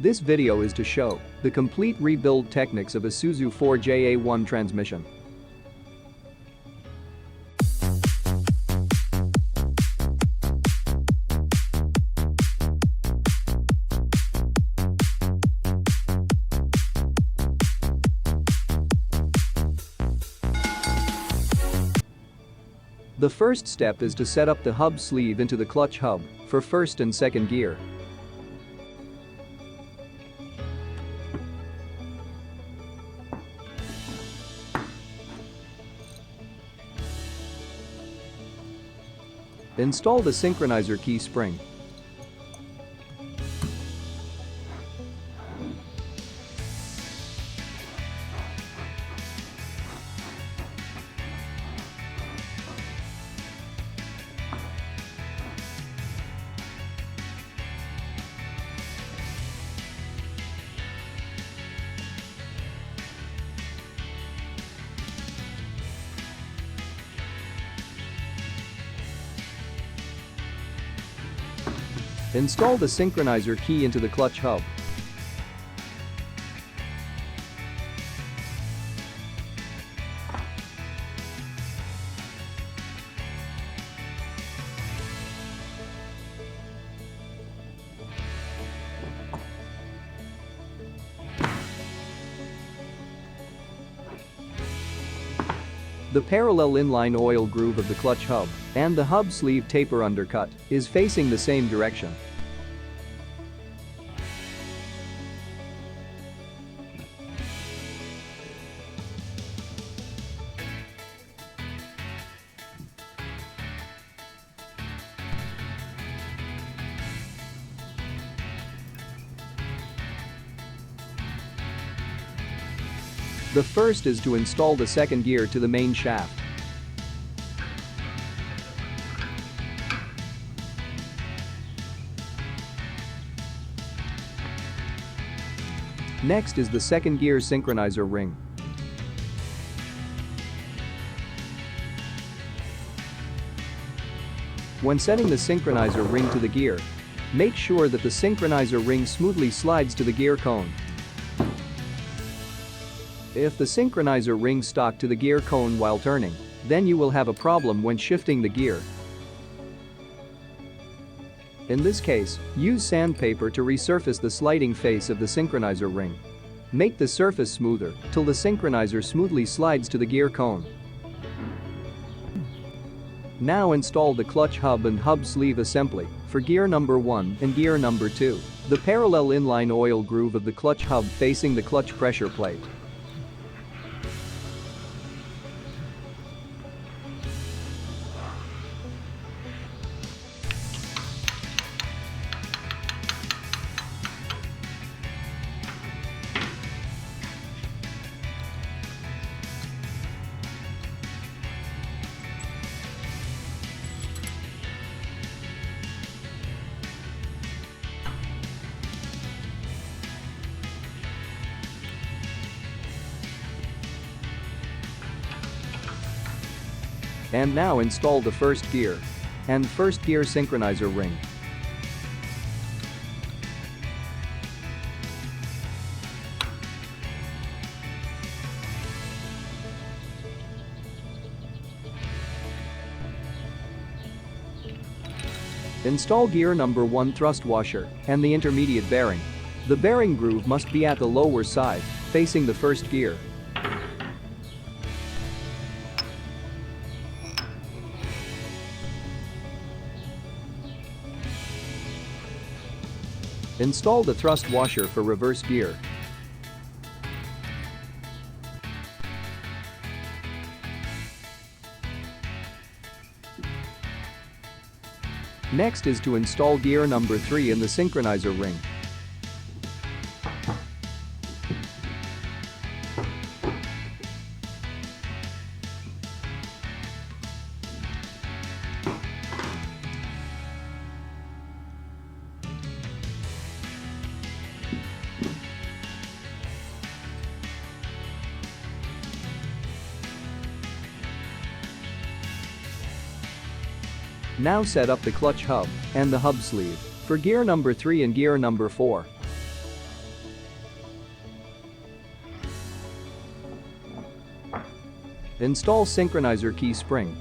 This video is to show the complete rebuild techniques of ISUZU 4JA1 transmission. The first step is to set up the hub sleeve into the clutch hub for first and second gear. Install the synchronizer key spring. Install the synchronizer key into the clutch hub. The parallel inline oil groove of the clutch hub and the hub sleeve taper undercut is facing the same direction. The first is to install the second gear to the main shaft. Next is the second gear synchronizer ring. When setting the synchronizer ring to the gear, make sure that the synchronizer ring smoothly slides to the gear cone. If the synchronizer ring stuck to the gear cone while turning, then you will have a problem when shifting the gear. In this case, use sandpaper to resurface the sliding face of the synchronizer ring. Make the surface smoother till the synchronizer smoothly slides to the gear cone. Now install the clutch hub and hub sleeve assembly for gear number 1 and gear number 2. The parallel inline oil groove of the clutch hub facing the clutch pressure plate. And now install the first gear and first gear synchronizer ring. Install gear number 1 thrust washer and the intermediate bearing. The bearing groove must be at the lower side, facing the first gear. Install the thrust washer for reverse gear. Next is to install gear number 3 in the synchronizer ring. Now set up the clutch hub and the hub sleeve for gear number 3 and gear number 4. Install synchronizer key spring.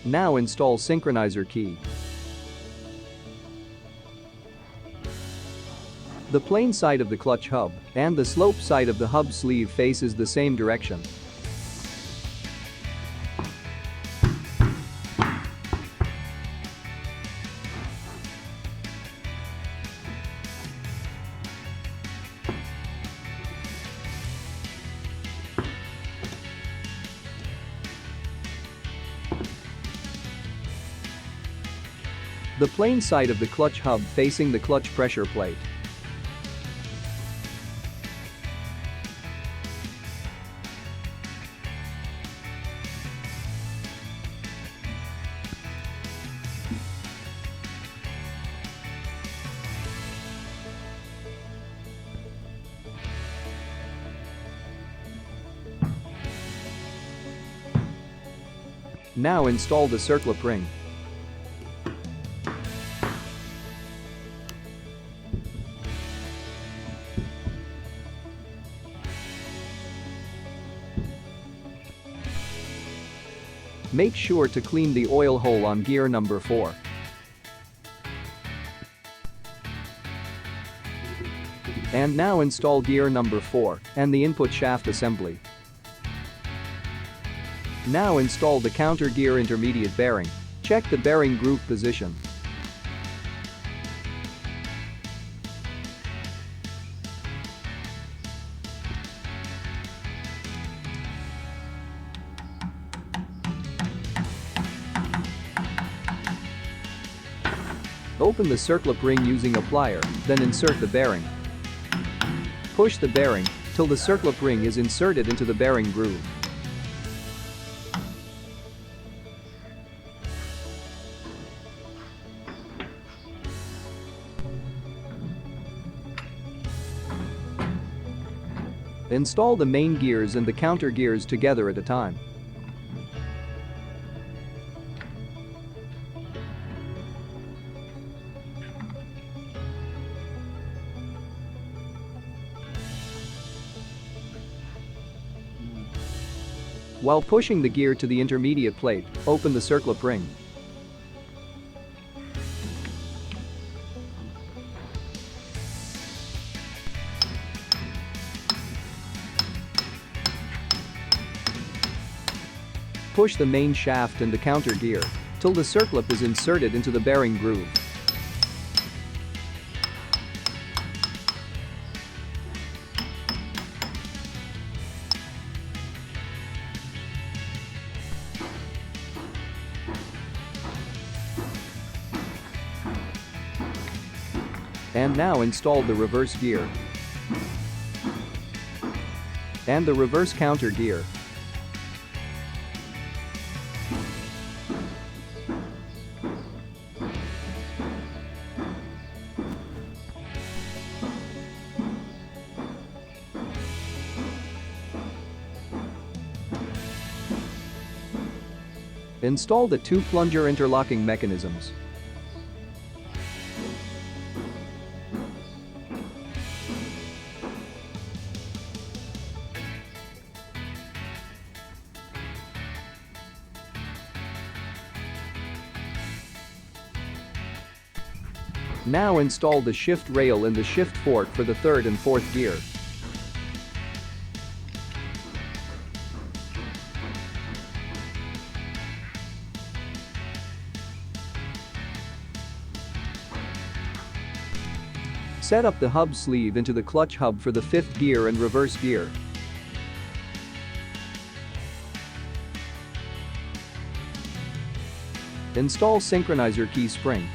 Now install synchronizer key. The plane side of the clutch hub and the slope side of the hub sleeve faces the same direction. The plane side of the clutch hub facing the clutch pressure plate. Now install the circlip ring. Make sure to clean the oil hole on gear number 4. And now install gear number 4 and the input shaft assembly. Now install the counter gear intermediate bearing. Check the bearing groove position. Open the circlip ring using a plier, then insert the bearing. Push the bearing till the circlip ring is inserted into the bearing groove. Install the main gears and the counter gears together at a time. While pushing the gear to the intermediate plate, open the circlip ring. Push the main shaft and the counter gear till the circlip is inserted into the bearing groove. And now install the reverse gear and the reverse counter gear. Install the 2 plunger interlocking mechanisms. Now install the shift rail and the shift fork for the 3rd and 4th gear. Set up the hub sleeve into the clutch hub for the 5th gear and reverse gear. Install synchronizer key spring.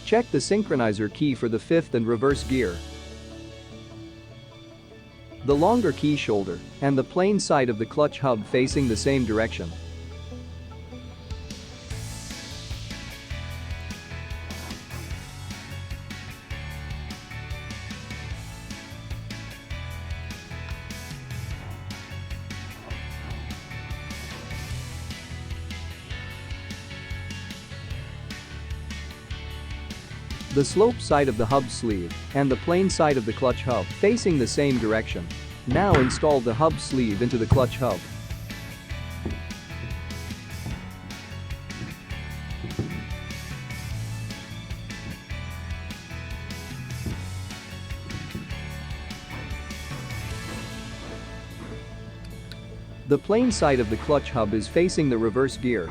Check the synchronizer key for the fifth and reverse gear. The longer key shoulder and the plain side of the clutch hub facing the same direction. The slope side of the hub sleeve and the plain side of the clutch hub facing the same direction. Now install the hub sleeve into the clutch hub. The plain side of the clutch hub is facing the reverse gear.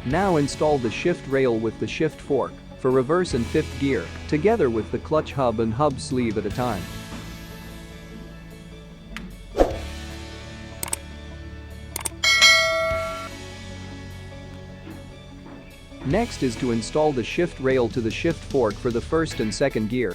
Now install the shift rail with the shift fork for reverse and fifth gear, together with the clutch hub and hub sleeve at a time. Next is to install the shift rail to the shift fork for the first and second gear.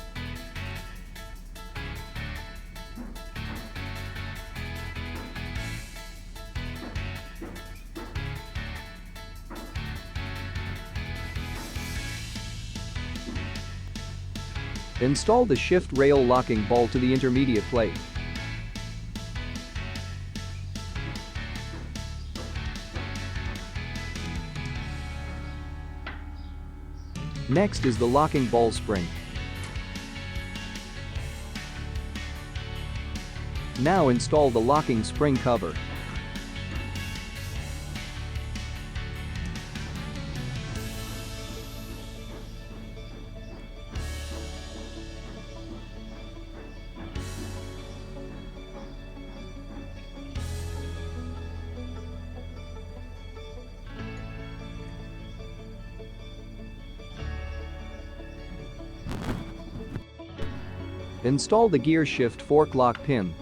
Install the shift rail locking ball to the intermediate plate. Next is the locking ball spring. Now install the locking spring cover. Install the gear shift fork lock pin.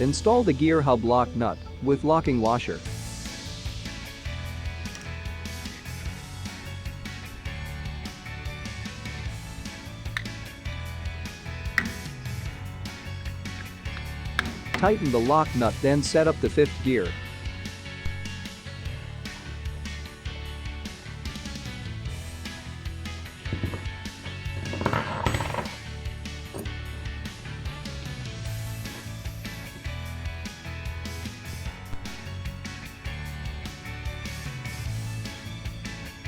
Install the gear hub lock nut with locking washer. Tighten the lock nut, then set up the fifth gear.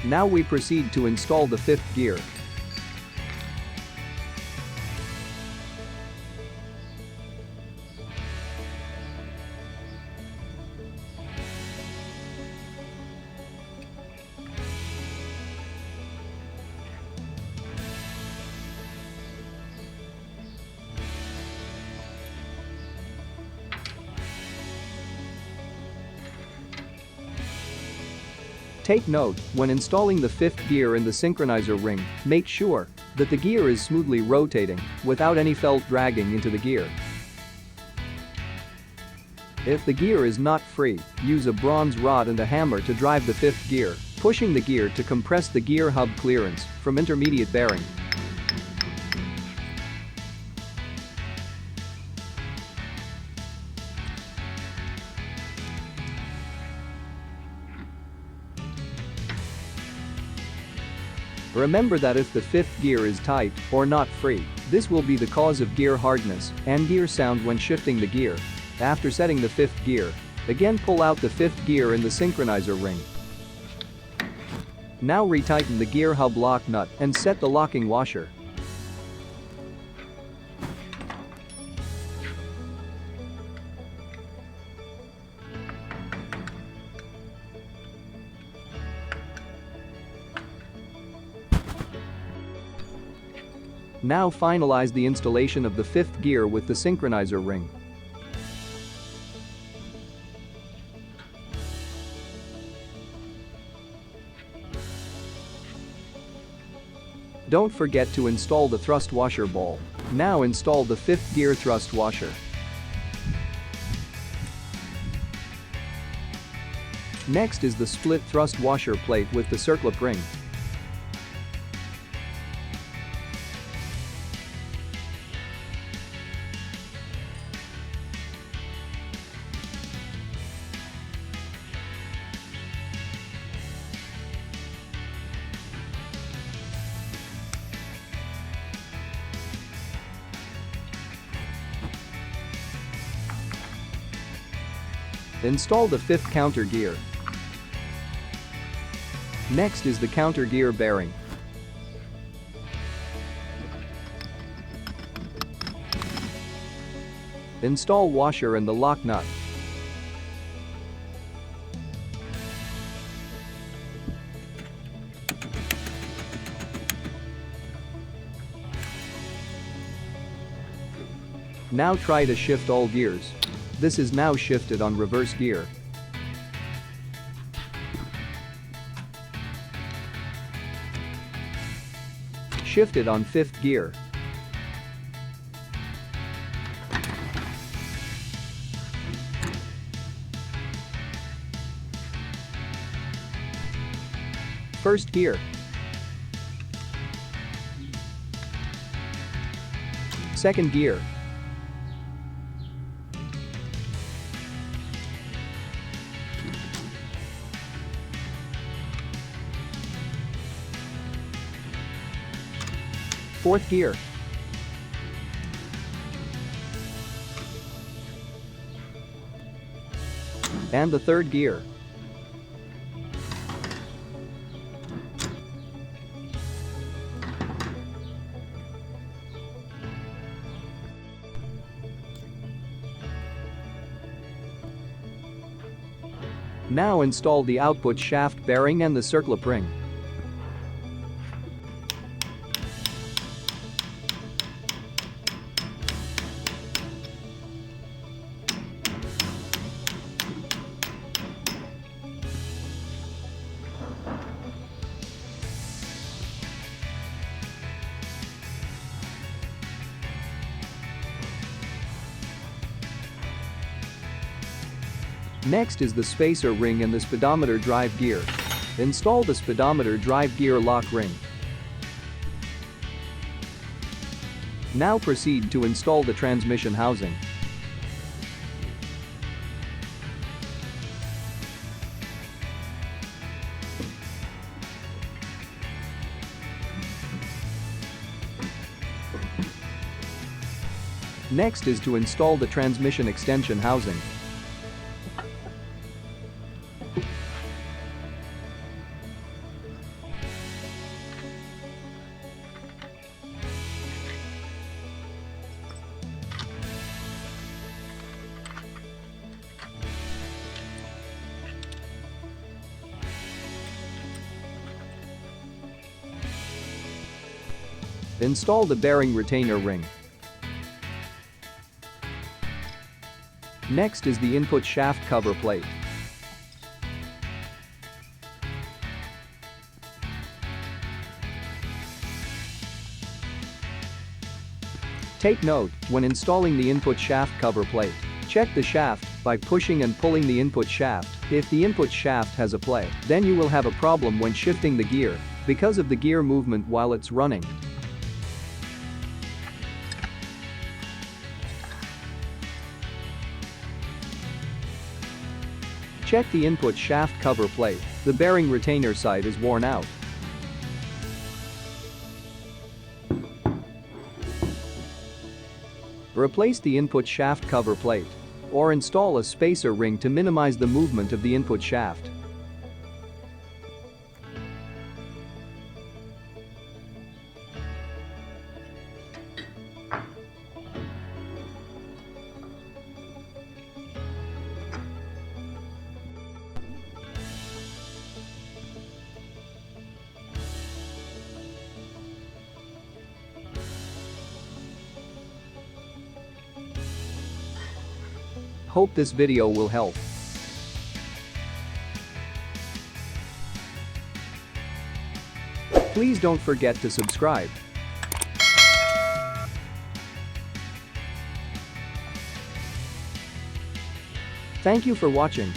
Now we proceed to install the fifth gear. Take note, when installing the fifth gear in the synchronizer ring, make sure that the gear is smoothly rotating without any felt dragging into the gear. If the gear is not free, use a bronze rod and a hammer to drive the fifth gear, pushing the gear to compress the gear hub clearance from intermediate bearing. Remember that if the fifth gear is tight or not free, this will be the cause of gear hardness and gear sound when shifting the gear. After setting the fifth gear, again pull out the fifth gear in the synchronizer ring. Now retighten the gear hub lock nut and set the locking washer. Now finalize the installation of the fifth gear with the synchronizer ring. Don't forget to install the thrust washer ball. Now install the 5th gear thrust washer. Next is the split thrust washer plate with the circlip ring. Install the 5th counter gear. Next is the counter gear bearing. Install washer and the lock nut. Now try to shift all gears. This is now shifted on reverse gear. Shifted on 5th gear. First gear. Second gear. Fourth gear. And the 3rd gear. Now install the output shaft bearing and the circlip ring. Next is the spacer ring and the speedometer drive gear. Install the speedometer drive gear lock ring. Now proceed to install the transmission housing. Next is to install the transmission extension housing. Install the bearing retainer ring. Next is the input shaft cover plate. Take note, when installing the input shaft cover plate, check the shaft by pushing and pulling the input shaft. If the input shaft has a play, then you will have a problem when shifting the gear because of the gear movement while it's running. Check the input shaft cover plate. The bearing retainer side is worn out. Replace the input shaft cover plate or install a spacer ring to minimize the movement of the input shaft. Hope this video will help. Please Please don't forget to subscribe. Thank you for watching.